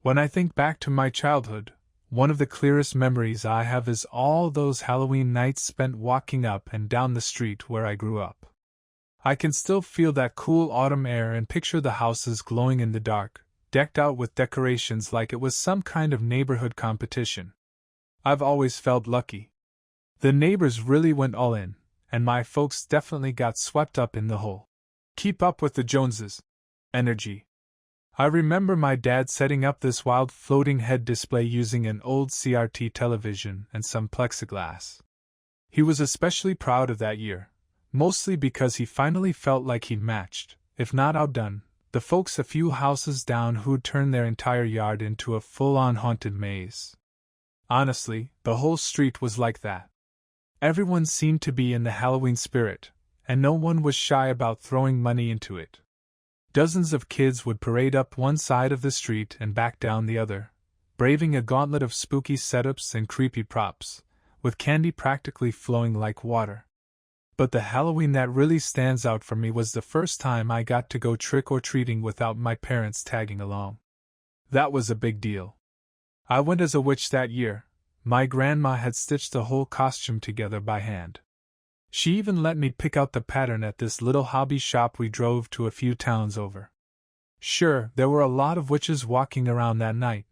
When I think back to my childhood, one of the clearest memories I have is all those Halloween nights spent walking up and down the street where I grew up. I can still feel that cool autumn air and picture the houses glowing in the dark, decked out with decorations like it was some kind of neighborhood competition. I've always felt lucky. The neighbors really went all in, and my folks definitely got swept up in the whole keep up with the Joneses energy. I remember my dad setting up this wild floating head display using an old CRT television and some plexiglass. He was especially proud of that year, mostly because he finally felt like he'd matched, if not outdone, the folks a few houses down who'd turned their entire yard into a full-on haunted maze. Honestly, the whole street was like that. Everyone seemed to be in the Halloween spirit, and no one was shy about throwing money into it. Dozens of kids would parade up one side of the street and back down the other, braving a gauntlet of spooky setups and creepy props, with candy practically flowing like water. But the Halloween that really stands out for me was the first time I got to go trick-or-treating without my parents tagging along. That was a big deal. I went as a witch that year. My grandma had stitched the whole costume together by hand. She even let me pick out the pattern at this little hobby shop we drove to a few towns over. Sure, there were a lot of witches walking around that night,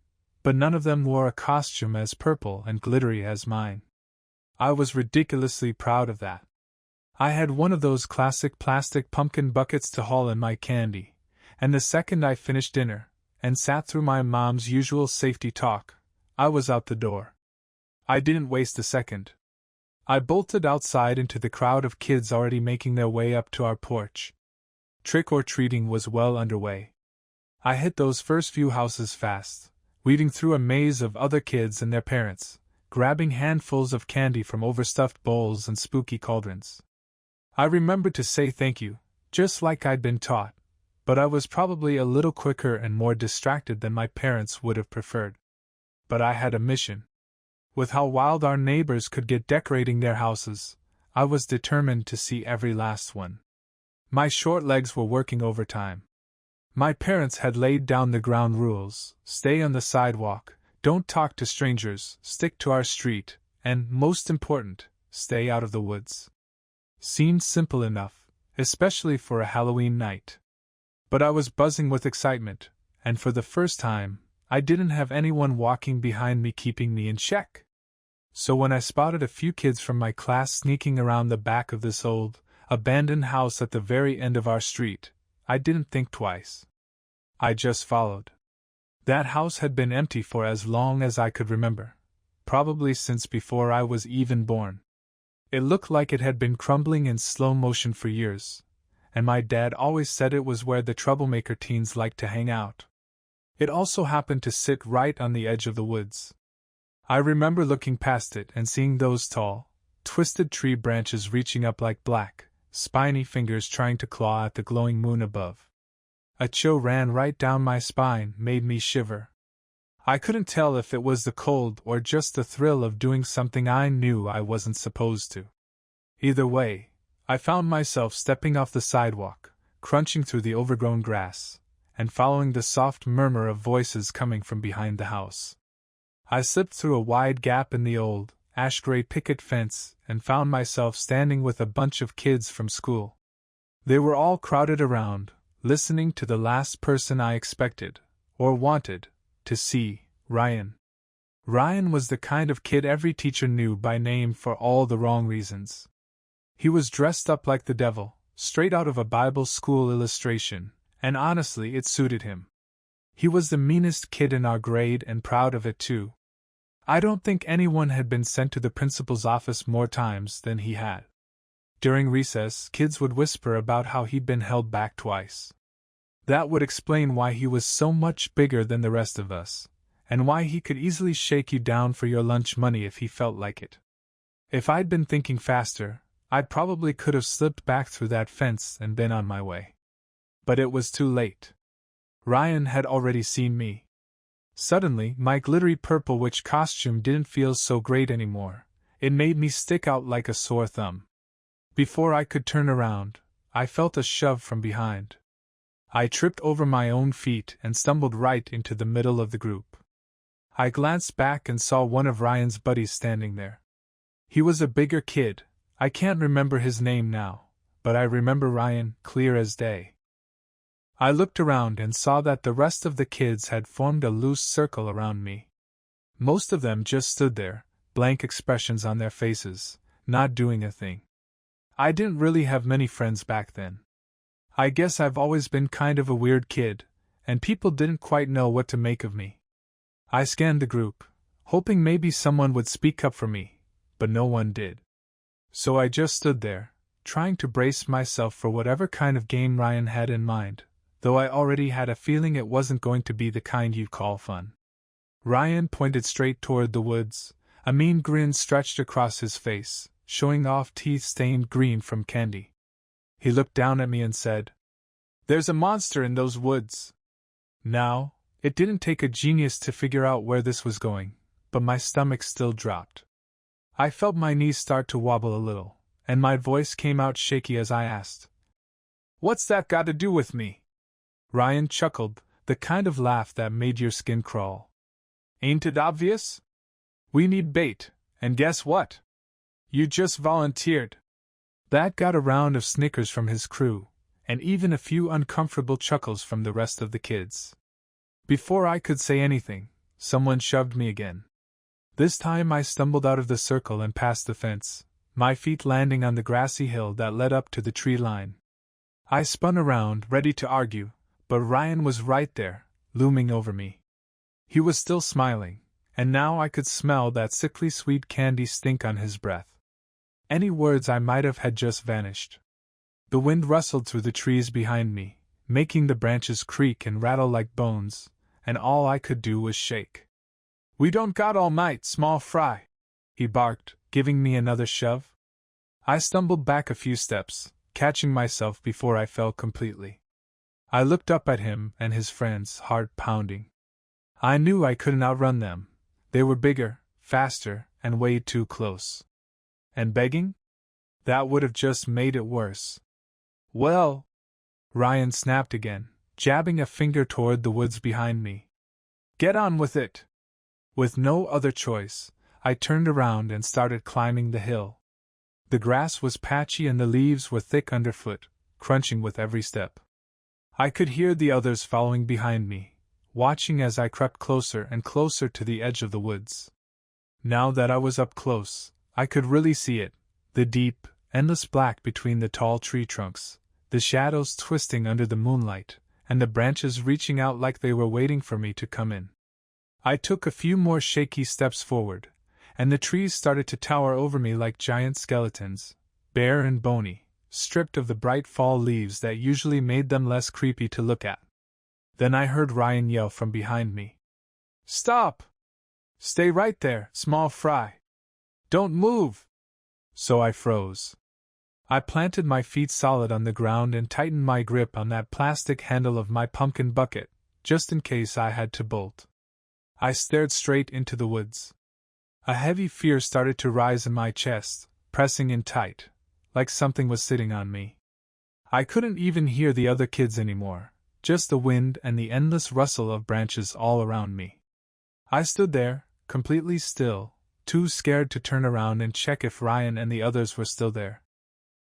but none of them wore a costume as purple and glittery as mine. I was ridiculously proud of that. I had one of those classic plastic pumpkin buckets to haul in my candy, and the second I finished dinner, and sat through my mom's usual safety talk, I was out the door. I didn't waste a second. I bolted outside into the crowd of kids already making their way up to our porch. Trick-or-treating was well underway. I hit those first few houses fast, weaving through a maze of other kids and their parents, grabbing handfuls of candy from overstuffed bowls and spooky cauldrons. I remembered to say thank you, just like I'd been taught, but I was probably a little quicker and more distracted than my parents would have preferred. But I had a mission. With how wild our neighbors could get decorating their houses, I was determined to see every last one. My short legs were working overtime. My parents had laid down the ground rules: stay on the sidewalk, don't talk to strangers, stick to our street, and, most important, stay out of the woods. Seemed simple enough, especially for a Halloween night. But I was buzzing with excitement, and for the first time, I didn't have anyone walking behind me keeping me in check. So when I spotted a few kids from my class sneaking around the back of this old, abandoned house at the very end of our street, I didn't think twice. I just followed. That house had been empty for as long as I could remember, probably since before I was even born. It looked like it had been crumbling in slow motion for years, and my dad always said it was where the troublemaker teens liked to hang out. It also happened to sit right on the edge of the woods. I remember looking past it and seeing those tall, twisted tree branches reaching up like black, spiny fingers trying to claw at the glowing moon above. A chill ran right down my spine, made me shiver. I couldn't tell if it was the cold or just the thrill of doing something I knew I wasn't supposed to. Either way, I found myself stepping off the sidewalk, crunching through the overgrown grass, and following the soft murmur of voices coming from behind the house. I slipped through a wide gap in the old, ash-gray picket fence and found myself standing with a bunch of kids from school. They were all crowded around, listening to the last person I expected, or wanted, to see, Ryan. Ryan was the kind of kid every teacher knew by name for all the wrong reasons. He was dressed up like the devil, straight out of a Bible school illustration, and honestly it suited him. He was the meanest kid in our grade and proud of it too. I don't think anyone had been sent to the principal's office more times than he had. During recess, kids would whisper about how he'd been held back twice. That would explain why he was so much bigger than the rest of us, and why he could easily shake you down for your lunch money if he felt like it. If I'd been thinking faster, I probably could have slipped back through that fence and been on my way. But it was too late. Ryan had already seen me. Suddenly, my glittery purple witch costume didn't feel so great anymore. It made me stick out like a sore thumb. Before I could turn around, I felt a shove from behind. I tripped over my own feet and stumbled right into the middle of the group. I glanced back and saw one of Ryan's buddies standing there. He was a bigger kid. I can't remember his name now, but I remember Ryan clear as day. I looked around and saw that the rest of the kids had formed a loose circle around me. Most of them just stood there, blank expressions on their faces, not doing a thing. I didn't really have many friends back then. I guess I've always been kind of a weird kid, and people didn't quite know what to make of me. I scanned the group, hoping maybe someone would speak up for me, but no one did. So I just stood there, trying to brace myself for whatever kind of game Ryan had in mind, though I already had a feeling it wasn't going to be the kind you'd call fun. Ryan pointed straight toward the woods, a mean grin stretched across his face, showing off teeth stained green from candy. He looked down at me and said, "There's a monster in those woods." Now, it didn't take a genius to figure out where this was going, but my stomach still dropped. I felt my knees start to wobble a little, and my voice came out shaky as I asked, "What's that got to do with me?" Ryan chuckled, the kind of laugh that made your skin crawl. "Ain't it obvious? We need bait, and guess what? You just volunteered." That got a round of snickers from his crew, and even a few uncomfortable chuckles from the rest of the kids. Before I could say anything, someone shoved me again. This time I stumbled out of the circle and past the fence, my feet landing on the grassy hill that led up to the tree line. I spun around, ready to argue, but Ryan was right there, looming over me. He was still smiling, and now I could smell that sickly sweet candy stink on his breath. Any words I might have had just vanished. The wind rustled through the trees behind me, making the branches creak and rattle like bones, and all I could do was shake. "We don't got all night, small fry," he barked, giving me another shove. I stumbled back a few steps, catching myself before I fell completely. I looked up at him and his friends, heart pounding. I knew I couldn't outrun them. They were bigger, faster, and way too close. And begging? That would have just made it worse. "Well," Ryan snapped again, jabbing a finger toward the woods behind me. "Get on with it." With no other choice, I turned around and started climbing the hill. The grass was patchy and the leaves were thick underfoot, crunching with every step. I could hear the others following behind me, watching as I crept closer and closer to the edge of the woods. Now that I was up close, I could really see it, the deep, endless black between the tall tree trunks, the shadows twisting under the moonlight, and the branches reaching out like they were waiting for me to come in. I took a few more shaky steps forward, and the trees started to tower over me like giant skeletons, bare and bony, stripped of the bright fall leaves that usually made them less creepy to look at. Then I heard Ryan yell from behind me. "Stop! Stay right there, small fry! Don't move!" So I froze. I planted my feet solid on the ground and tightened my grip on that plastic handle of my pumpkin bucket, just in case I had to bolt. I stared straight into the woods. A heavy fear started to rise in my chest, pressing in tight, like something was sitting on me. I couldn't even hear the other kids anymore, just the wind and the endless rustle of branches all around me. I stood there, completely still, too scared to turn around and check if Ryan and the others were still there.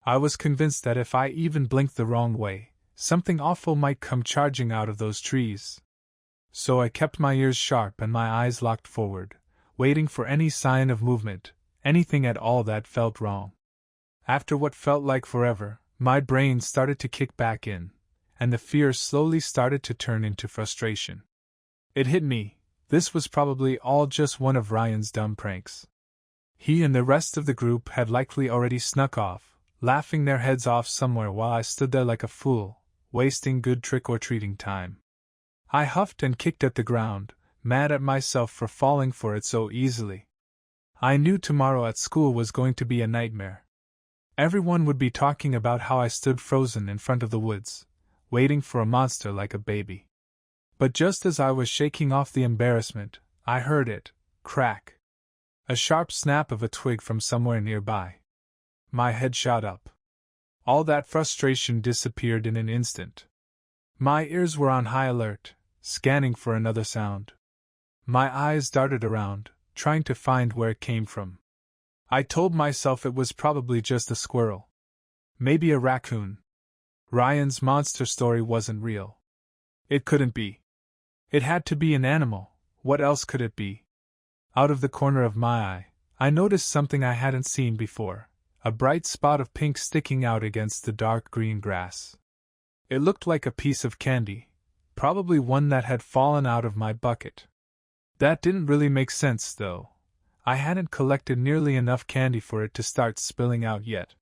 I was convinced that if I even blinked the wrong way, something awful might come charging out of those trees. So I kept my ears sharp and my eyes locked forward, waiting for any sign of movement, anything at all that felt wrong. After what felt like forever, my brain started to kick back in, and the fear slowly started to turn into frustration. It hit me. This was probably all just one of Ryan's dumb pranks. He and the rest of the group had likely already snuck off, laughing their heads off somewhere while I stood there like a fool, wasting good trick-or-treating time. I huffed and kicked at the ground, mad at myself for falling for it so easily. I knew tomorrow at school was going to be a nightmare. Everyone would be talking about how I stood frozen in front of the woods, waiting for a monster like a baby. But just as I was shaking off the embarrassment, I heard it crack. A sharp snap of a twig from somewhere nearby. My head shot up. All that frustration disappeared in an instant. My ears were on high alert, scanning for another sound. My eyes darted around, trying to find where it came from. I told myself it was probably just a squirrel. Maybe a raccoon. Ryan's monster story wasn't real. It couldn't be. It had to be an animal. What else could it be? Out of the corner of my eye, I noticed something I hadn't seen before, a bright spot of pink sticking out against the dark green grass. It looked like a piece of candy, probably one that had fallen out of my bucket. That didn't really make sense, though. I hadn't collected nearly enough candy for it to start spilling out yet.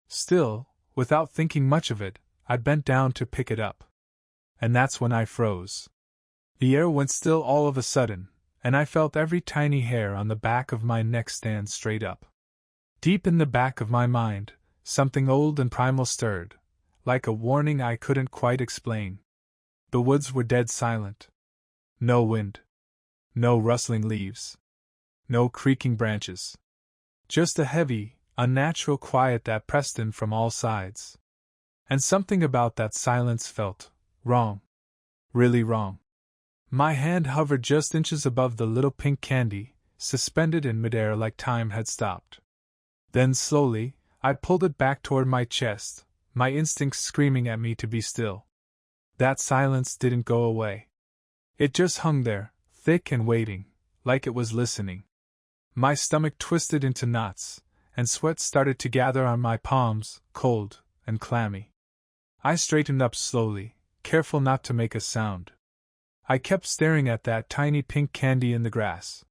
Still, without thinking much of it, I bent down to pick it up. And that's when I froze. The air went still all of a sudden, and I felt every tiny hair on the back of my neck stand straight up. Deep in the back of my mind, something old and primal stirred, like a warning I couldn't quite explain. The woods were dead silent. No wind. No rustling leaves. No creaking branches. Just a heavy, unnatural quiet that pressed in from all sides. And something about that silence felt wrong. Really wrong. My hand hovered just inches above the little pink candy, suspended in midair like time had stopped. Then slowly, I pulled it back toward my chest, my instincts screaming at me to be still. That silence didn't go away. It just hung there, thick and waiting, like it was listening. My stomach twisted into knots, and sweat started to gather on my palms, cold and clammy. I straightened up slowly, careful not to make a sound. I kept staring at that tiny pink candy in the grass.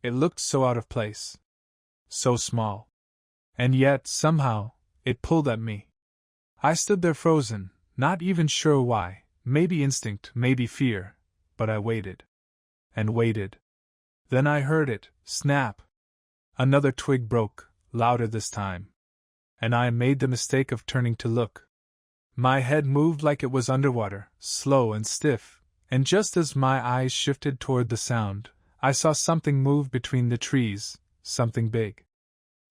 It looked so out of place. So small. And yet, somehow, it pulled at me. I stood there frozen, not even sure why, maybe instinct, maybe fear, but I waited. And waited. Then I heard it, snap. Another twig broke, louder this time. And I made the mistake of turning to look. My head moved like it was underwater, slow and stiff, and just as my eyes shifted toward the sound, I saw something move between the trees, something big.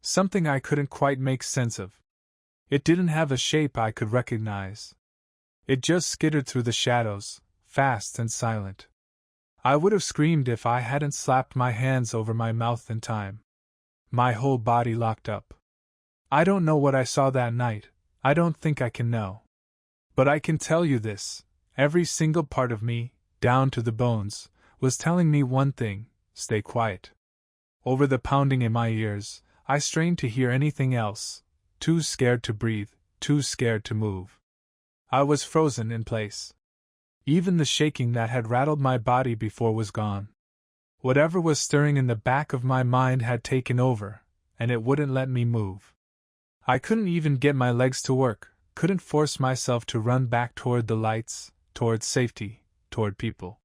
Something I couldn't quite make sense of. It didn't have a shape I could recognize. It just skittered through the shadows, fast and silent. I would have screamed if I hadn't slapped my hands over my mouth in time. My whole body locked up. I don't know what I saw that night, I don't think I can know. But I can tell you this, every single part of me, down to the bones, was telling me one thing: stay quiet. Over the pounding in my ears, I strained to hear anything else, too scared to breathe, too scared to move. I was frozen in place. Even the shaking that had rattled my body before was gone. Whatever was stirring in the back of my mind had taken over, and it wouldn't let me move. I couldn't even get my legs to work, couldn't force myself to run back toward the lights, toward safety, toward people.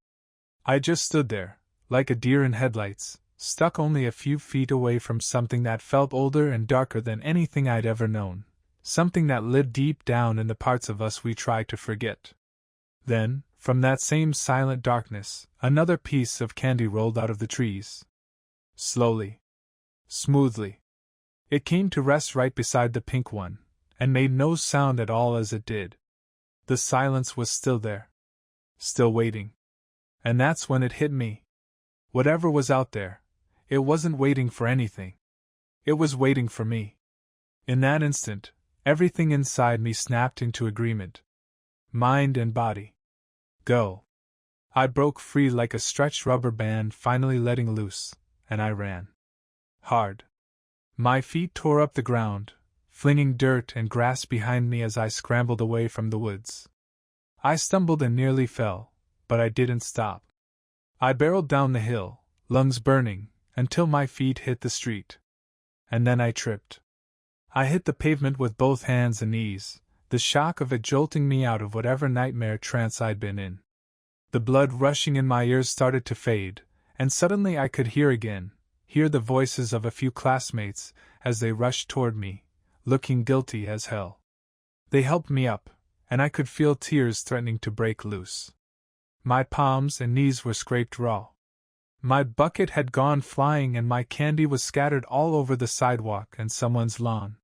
I just stood there, like a deer in headlights, stuck only a few feet away from something that felt older and darker than anything I'd ever known, something that lived deep down in the parts of us we try to forget. Then, from that same silent darkness, another piece of candy rolled out of the trees. Slowly. Smoothly. It came to rest right beside the pink one, and made no sound at all as it did. The silence was still there. Still waiting. And that's when it hit me. Whatever was out there, it wasn't waiting for anything. It was waiting for me. In that instant, everything inside me snapped into agreement. Mind and body. Go. I broke free like a stretched rubber band finally letting loose, and I ran. Hard. My feet tore up the ground, flinging dirt and grass behind me as I scrambled away from the woods. I stumbled and nearly fell, but I didn't stop. I barreled down the hill, lungs burning, until my feet hit the street. And then I tripped. I hit the pavement with both hands and knees, the shock of it jolting me out of whatever nightmare trance I'd been in. The blood rushing in my ears started to fade, and suddenly I could hear again, hear the voices of a few classmates as they rushed toward me, looking guilty as hell. They helped me up, and I could feel tears threatening to break loose. My palms and knees were scraped raw. My bucket had gone flying and my candy was scattered all over the sidewalk and someone's lawn.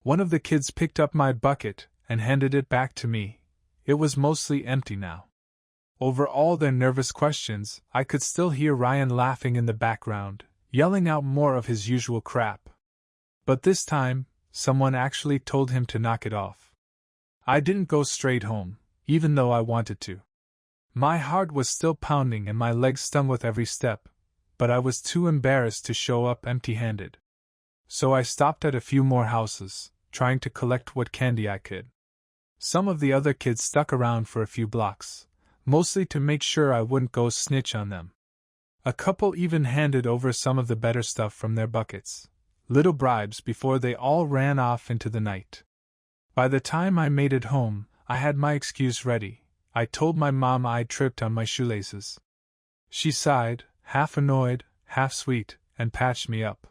One of the kids picked up my bucket and handed it back to me. It was mostly empty now. Over all their nervous questions, I could still hear Ryan laughing in the background, yelling out more of his usual crap. But this time, someone actually told him to knock it off. I didn't go straight home, even though I wanted to. My heart was still pounding and my legs stung with every step, but I was too embarrassed to show up empty-handed. So I stopped at a few more houses, trying to collect what candy I could. Some of the other kids stuck around for a few blocks, mostly to make sure I wouldn't go snitch on them. A couple even handed over some of the better stuff from their buckets, little bribes before they all ran off into the night. By the time I made it home, I had my excuse ready. I told my mom I'd tripped on my shoelaces. She sighed, half annoyed, half sweet, and patched me up.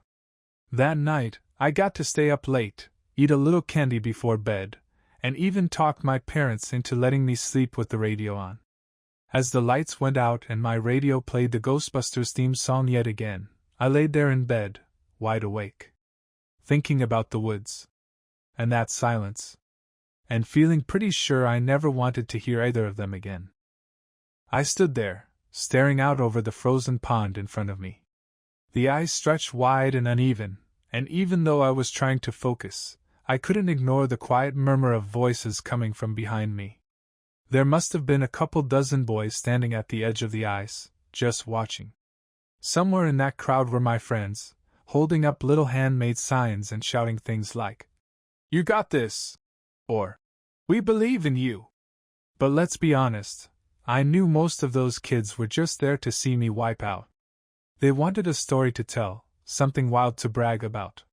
That night, I got to stay up late, eat a little candy before bed, and even talked my parents into letting me sleep with the radio on. As the lights went out and my radio played the Ghostbusters theme song yet again, I laid there in bed, wide awake, thinking about the woods, and that silence, and feeling pretty sure I never wanted to hear either of them again. I stood there, staring out over the frozen pond in front of me. The ice stretched wide and uneven, and even though I was trying to focus, I couldn't ignore the quiet murmur of voices coming from behind me. There must have been a couple dozen boys standing at the edge of the ice, just watching. Somewhere in that crowd were my friends, holding up little handmade signs and shouting things like, "You got this!" or, "We believe in you!" But let's be honest, I knew most of those kids were just there to see me wipe out. They wanted a story to tell, something wild to brag about.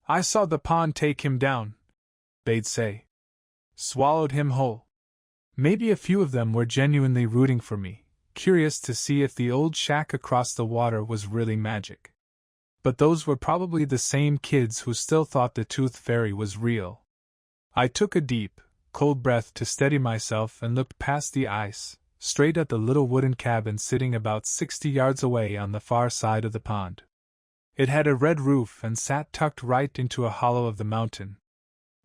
"I saw the pond take him down," they'd say. "Swallowed him whole." Maybe a few of them were genuinely rooting for me, curious to see if the old shack across the water was really magic. But those were probably the same kids who still thought the Tooth Fairy was real. I took a deep, cold breath to steady myself and looked past the ice, straight at the little wooden cabin sitting about 60 yards away on the far side of the pond. It had a red roof and sat tucked right into a hollow of the mountain.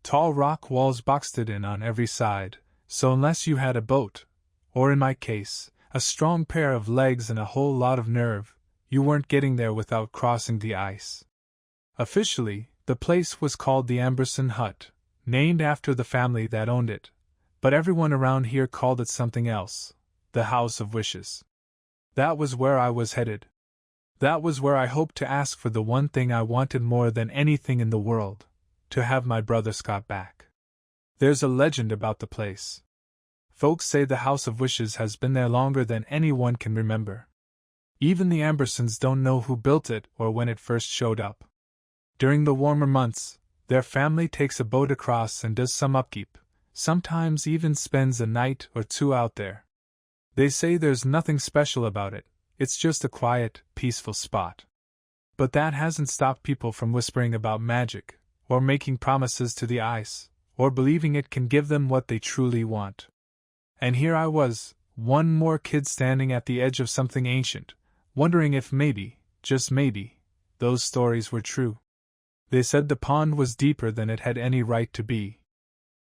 Tall rock walls boxed it in on every side, so unless you had a boat, or in my case, a strong pair of legs and a whole lot of nerve, you weren't getting there without crossing the ice. Officially, the place was called the Amberson Hut, named after the family that owned it, but everyone around here called it something else, the House of Wishes. That was where I was headed. That was where I hoped to ask for the one thing I wanted more than anything in the world, to have my brother Scott back. There's a legend about the place. Folks say the House of Wishes has been there longer than anyone can remember. Even the Ambersons don't know who built it or when it first showed up. During the warmer months, their family takes a boat across and does some upkeep, sometimes even spends a night or two out there. They say there's nothing special about it, it's just a quiet, peaceful spot. But that hasn't stopped people from whispering about magic, or making promises to the ice, or believing it can give them what they truly want. And here I was, one more kid standing at the edge of something ancient, wondering if maybe, just maybe, those stories were true. They said the pond was deeper than it had any right to be.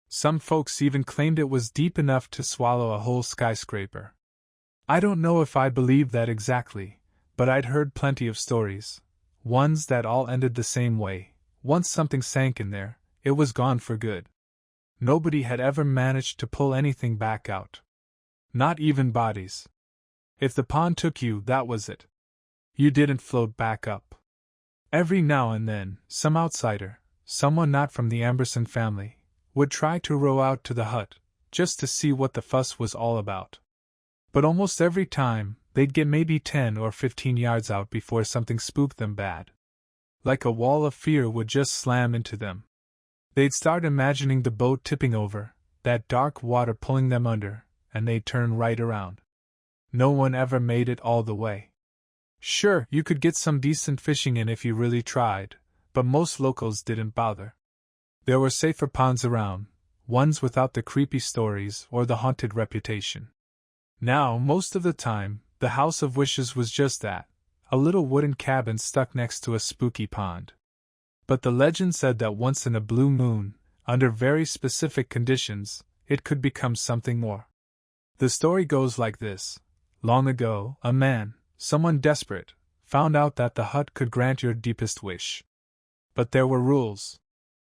Some folks even claimed it was deep enough to swallow a whole skyscraper. I don't know if I believed that exactly, but I'd heard plenty of stories, ones that all ended the same way. Once something sank in there, it was gone for good. Nobody had ever managed to pull anything back out. Not even bodies. If the pond took you, that was it. You didn't float back up. Every now and then, some outsider, someone not from the Amberson family, would try to row out to the hut, just to see what the fuss was all about. But almost every time, they'd get maybe 10 or 15 yards out before something spooked them bad. Like a wall of fear would just slam into them. They'd start imagining the boat tipping over, that dark water pulling them under, and they'd turn right around. No one ever made it all the way. Sure, you could get some decent fishing in if you really tried, but most locals didn't bother. There were safer ponds around, ones without the creepy stories or the haunted reputation. Now, most of the time, the House of Wishes was just that, a little wooden cabin stuck next to a spooky pond. But the legend said that once in a blue moon, under very specific conditions, it could become something more. The story goes like this. Long ago, a man, someone desperate, found out that the hut could grant your deepest wish. But there were rules.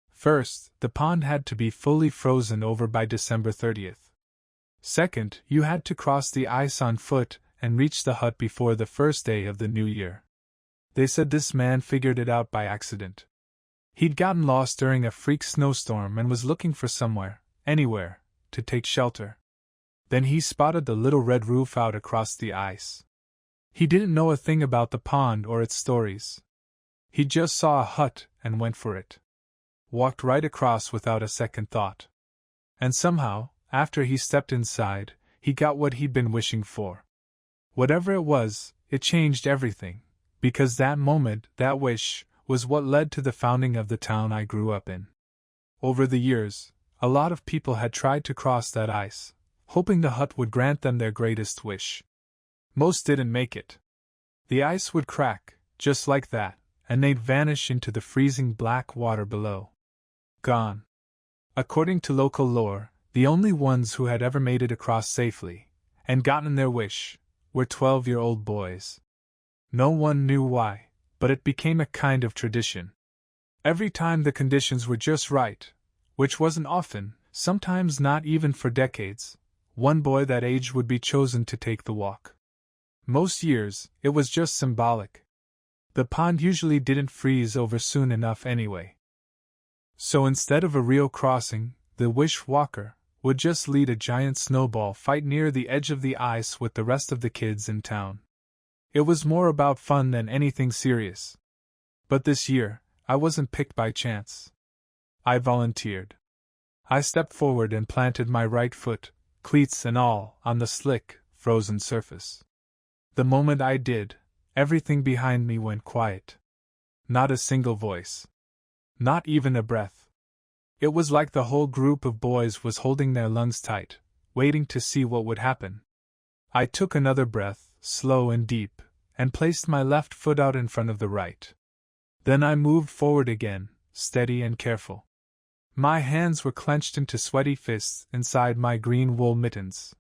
First, the pond had to be fully frozen over by December 30th. Second, you had to cross the ice on foot and reach the hut before the first day of the new year. They said this man figured it out by accident. He'd gotten lost during a freak snowstorm and was looking for somewhere, anywhere, to take shelter. Then he spotted the little red roof out across the ice. He didn't know a thing about the pond or its stories. He just saw a hut and went for it. Walked right across without a second thought. And somehow, after he stepped inside, he got what he'd been wishing for. Whatever it was, it changed everything, because that moment, that wish, was what led to the founding of the town I grew up in. Over the years, a lot of people had tried to cross that ice, hoping the hut would grant them their greatest wish. Most didn't make it. The ice would crack, just like that, and they'd vanish into the freezing black water below. Gone. According to local lore, the only ones who had ever made it across safely, and gotten their wish, were 12-year-old boys. No one knew why, but it became a kind of tradition. Every time the conditions were just right, which wasn't often, sometimes not even for decades, one boy that age would be chosen to take the walk. Most years, it was just symbolic. The pond usually didn't freeze over soon enough anyway. So instead of a real crossing, the wish walker would just lead a giant snowball fight near the edge of the ice with the rest of the kids in town. It was more about fun than anything serious. But this year, I wasn't picked by chance. I volunteered. I stepped forward and planted my right foot, cleats and all, on the slick, frozen surface. The moment I did, everything behind me went quiet. Not a single voice. Not even a breath. It was like the whole group of boys was holding their lungs tight, waiting to see what would happen. I took another breath, slow and deep, and placed my left foot out in front of the right. Then I moved forward again, steady and careful. My hands were clenched into sweaty fists inside my green wool mittens.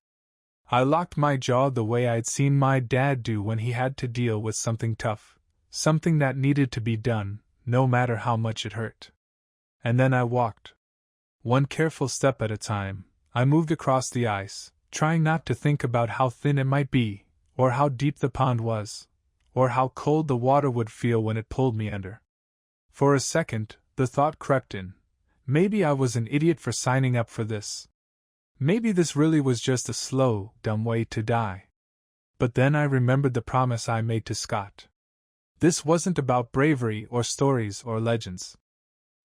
I locked my jaw the way I'd seen my dad do when he had to deal with something tough, something that needed to be done, no matter how much it hurt. And then I walked. One careful step at a time, I moved across the ice, trying not to think about how thin it might be, or how deep the pond was, or how cold the water would feel when it pulled me under. For a second, the thought crept in. Maybe I was an idiot for signing up for this. Maybe this really was just a slow, dumb way to die. But then I remembered the promise I made to Scott. This wasn't about bravery or stories or legends.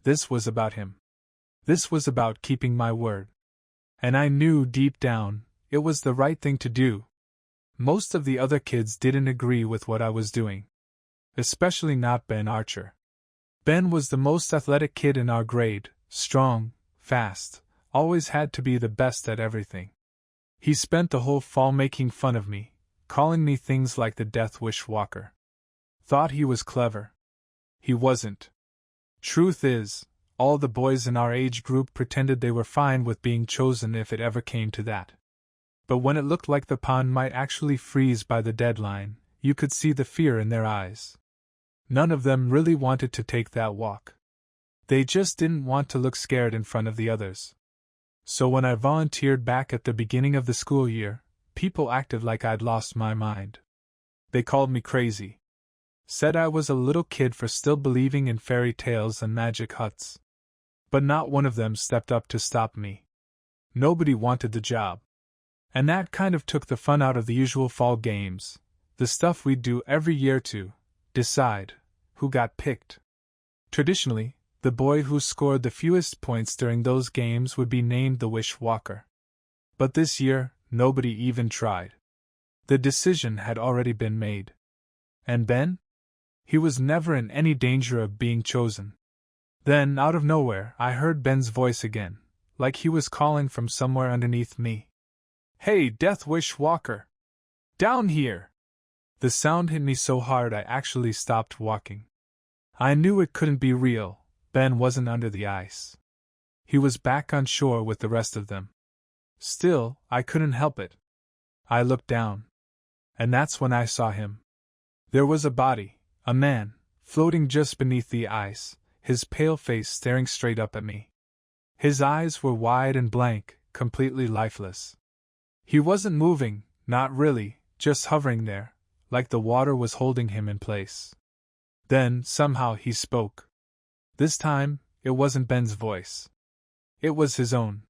This was about him. This was about keeping my word. And I knew deep down, it was the right thing to do. Most of the other kids didn't agree with what I was doing. Especially not Ben Archer. Ben was the most athletic kid in our grade, strong, fast, always had to be the best at everything. He spent the whole fall making fun of me, calling me things like the Death Wish Walker. Thought he was clever. He wasn't. Truth is, all the boys in our age group pretended they were fine with being chosen if it ever came to that. But when it looked like the pond might actually freeze by the deadline, you could see the fear in their eyes. None of them really wanted to take that walk. They just didn't want to look scared in front of the others. So when I volunteered back at the beginning of the school year, people acted like I'd lost my mind. They called me crazy. Said I was a little kid for still believing in fairy tales and magic huts. But not one of them stepped up to stop me. Nobody wanted the job. And that kind of took the fun out of the usual fall games, the stuff we'd do every year to decide who got picked. Traditionally, the boy who scored the fewest points during those games would be named the Wish Walker. But this year, nobody even tried. The decision had already been made. And Ben? He was never in any danger of being chosen. Then, out of nowhere, I heard Ben's voice again, like he was calling from somewhere underneath me. "Hey, Death Wish Walker! Down here!" The sound hit me so hard I actually stopped walking. I knew it couldn't be real. Ben wasn't under the ice. He was back on shore with the rest of them. Still, I couldn't help it. I looked down. And that's when I saw him. There was a body, a man, floating just beneath the ice, his pale face staring straight up at me. His eyes were wide and blank, completely lifeless. He wasn't moving, not really, just hovering there, like the water was holding him in place. Then, somehow, he spoke. This time, it wasn't Ben's voice. It was his own.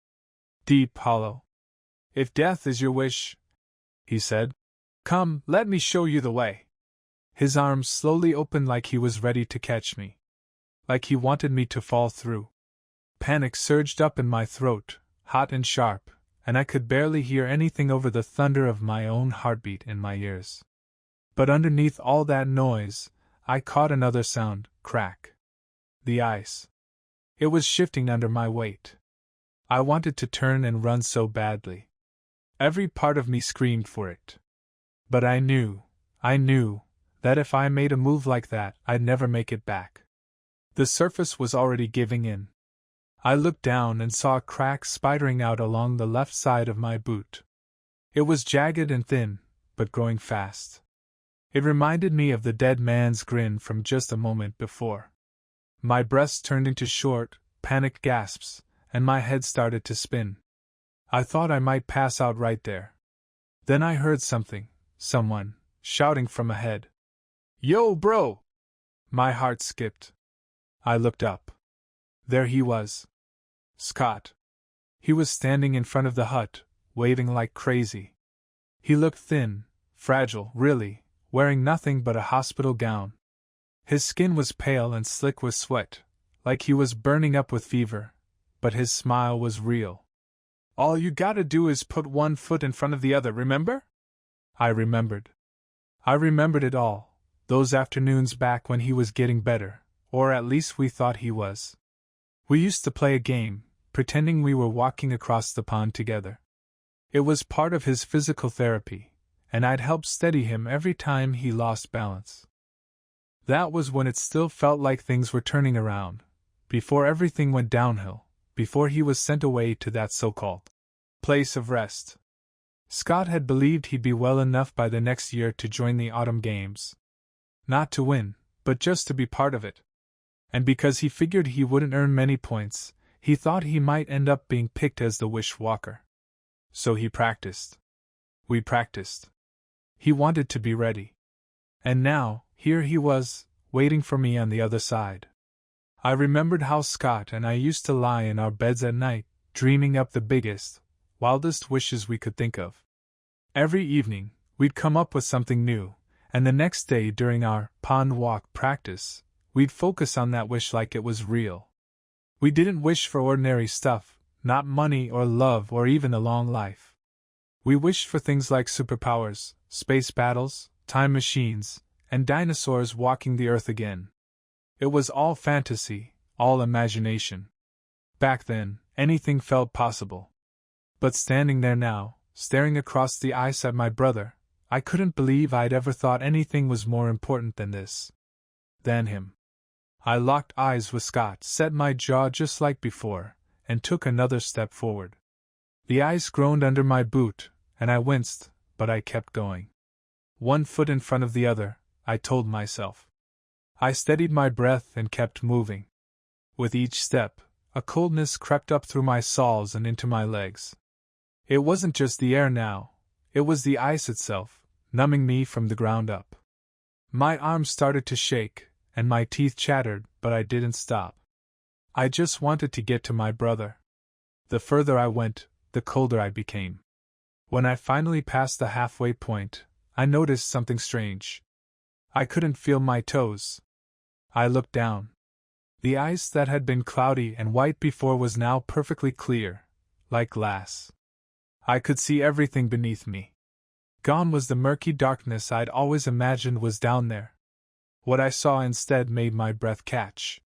Deep, hollow. "If death is your wish," he said, "come, let me show you the way." His arms slowly opened like he was ready to catch me. Like he wanted me to fall through. Panic surged up in my throat, hot and sharp, and I could barely hear anything over the thunder of my own heartbeat in my ears. But underneath all that noise, I caught another sound, crack. The ice. It was shifting under my weight. I wanted to turn and run so badly. Every part of me screamed for it. But I knew, that if I made a move like that, I'd never make it back. The surface was already giving in. I looked down and saw a crack spidering out along the left side of my boot. It was jagged and thin, but growing fast. It reminded me of the dead man's grin from just a moment before. My breath turned into short, panicked gasps, and my head started to spin. I thought I might pass out right there. Then I heard someone, shouting from ahead. "Yo, bro!" My heart skipped. I looked up. There he was. Scott. He was standing in front of the hut, waving like crazy. He looked thin, fragile, really, wearing nothing but a hospital gown. His skin was pale and slick with sweat, like he was burning up with fever, but his smile was real. "All you gotta do is put one foot in front of the other, remember?" I remembered. I remembered it all, those afternoons back when he was getting better, or at least we thought he was. We used to play a game, pretending we were walking across the pond together. It was part of his physical therapy, and I'd help steady him every time he lost balance. That was when it still felt like things were turning around, before everything went downhill, before he was sent away to that so-called place of rest. Scott had believed he'd be well enough by the next year to join the autumn games. Not to win, but just to be part of it. And because he figured he wouldn't earn many points, he thought he might end up being picked as the wish walker. So he practiced. We practiced. He wanted to be ready. And now, here he was, waiting for me on the other side. I remembered how Scott and I used to lie in our beds at night, dreaming up the biggest, wildest wishes we could think of. Every evening, we'd come up with something new, and the next day during our pond walk practice, we'd focus on that wish like it was real. We didn't wish for ordinary stuff, not money or love or even a long life. We wished for things like superpowers, space battles, time machines, and dinosaurs walking the earth again. It was all fantasy, all imagination. Back then, anything felt possible. But standing there now, staring across the ice at my brother, I couldn't believe I'd ever thought anything was more important than this. Than him. I locked eyes with Scott, set my jaw just like before, and took another step forward. The ice groaned under my boot, and I winced, but I kept going. One foot in front of the other, I told myself. I steadied my breath and kept moving. With each step, a coldness crept up through my soles and into my legs. It wasn't just the air now, it was the ice itself, numbing me from the ground up. My arms started to shake, and my teeth chattered, but I didn't stop. I just wanted to get to my brother. The further I went, the colder I became. When I finally passed the halfway point, I noticed something strange. I couldn't feel my toes. I looked down. The ice that had been cloudy and white before was now perfectly clear, like glass. I could see everything beneath me. Gone was the murky darkness I'd always imagined was down there. What I saw instead made my breath catch.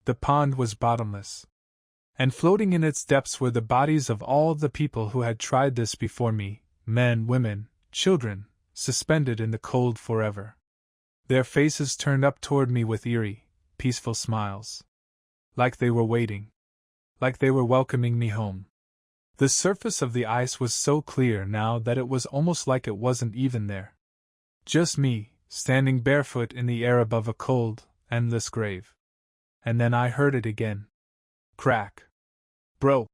The pond was bottomless. And floating in its depths were the bodies of all the people who had tried this before me, men, women, children, suspended in the cold forever. Their faces turned up toward me with eerie, peaceful smiles. Like they were waiting. Like they were welcoming me home. The surface of the ice was so clear now that it was almost like it wasn't even there. Just me, standing barefoot in the air above a cold, endless grave. And then I heard it again. Crack. Bro!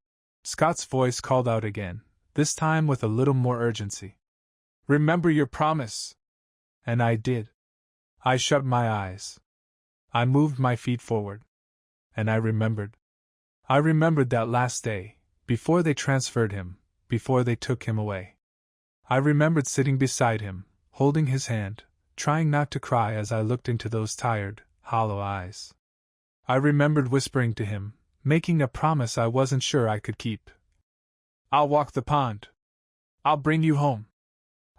Scott's voice called out again, this time with a little more urgency. Remember your promise! And I did. I shut my eyes. I moved my feet forward. And I remembered. I remembered that last day, before they transferred him, before they took him away. I remembered sitting beside him, holding his hand, trying not to cry as I looked into those tired, hollow eyes. I remembered whispering to him, making a promise I wasn't sure I could keep. I'll walk the pond. I'll bring you home.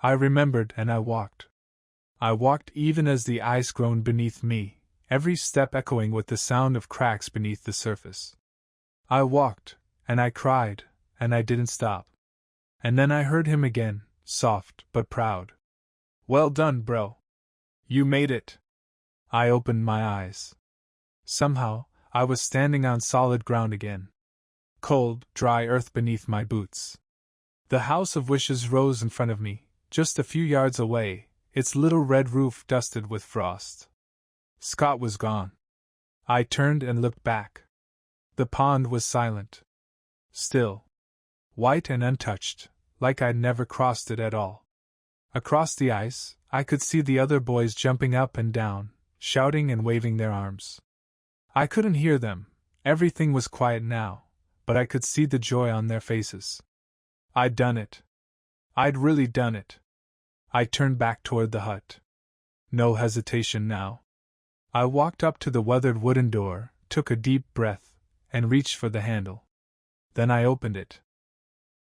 I remembered and I walked. I walked even as the ice groaned beneath me, every step echoing with the sound of cracks beneath the surface. I walked, and I cried, and I didn't stop. And then I heard him again, soft but proud. Well done, bro. You made it. I opened my eyes. Somehow, I was standing on solid ground again. Cold, dry earth beneath my boots. The House of Wishes rose in front of me, just a few yards away, its little red roof dusted with frost. Scott was gone. I turned and looked back. The pond was silent. Still. White and untouched, like I'd never crossed it at all. Across the ice, I could see the other boys jumping up and down, shouting and waving their arms. I couldn't hear them, everything was quiet now, but I could see the joy on their faces. I'd done it. I'd really done it. I turned back toward the hut. No hesitation now. I walked up to the weathered wooden door, took a deep breath, and reached for the handle. Then I opened it.